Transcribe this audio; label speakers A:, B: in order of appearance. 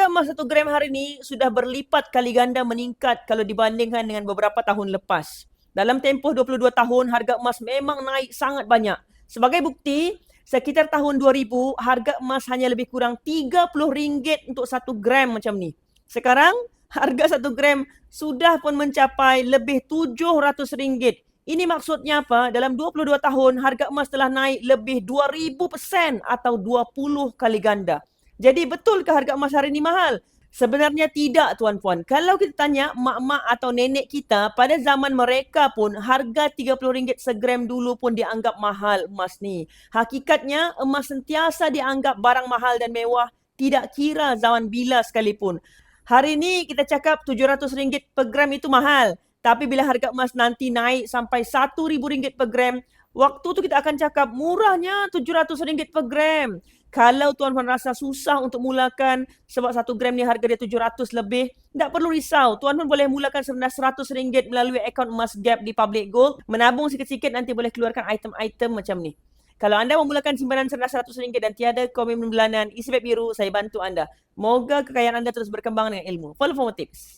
A: Harga emas 1 gram hari ini sudah berlipat kali ganda meningkat kalau dibandingkan dengan beberapa tahun lepas. Dalam tempoh 22 tahun, harga emas memang naik sangat banyak. Sebagai bukti, sekitar tahun 2000, harga emas hanya lebih kurang RM30 untuk 1 gram macam ni. Sekarang, harga 1 gram sudah pun mencapai lebih RM700. Ini maksudnya apa? Dalam 22 tahun, harga emas telah naik lebih 2000% atau 20 kali ganda. Jadi betulkah harga emas hari ini mahal? Sebenarnya tidak, tuan-puan. Kalau kita tanya mak-mak atau nenek kita, pada zaman mereka pun harga RM30 segram dulu pun dianggap mahal emas ni. Hakikatnya, emas sentiasa dianggap barang mahal dan mewah, tidak kira zaman bila sekalipun. Hari ini kita cakap RM700 per gram itu mahal. Tapi bila harga emas nanti naik sampai RM1,000 per gram, waktu tu kita akan cakap murahnya RM700 per gram. Kalau tuan-tuan rasa susah untuk mulakan sebab 1 gram ni harga dia 700 lebih, tak perlu risau. Tuan-tuan boleh mulakan sebenarnya RM100 melalui akaun emas Gap di Public Gold. Menabung sikit-sikit nanti boleh keluarkan item-item macam ni. Kalau anda memulakan simpanan serendah RM100 dan tiada komitmen bulanan, isi beg biru, saya bantu anda. Moga kekayaan anda terus berkembang dengan ilmu. Follow for more tips.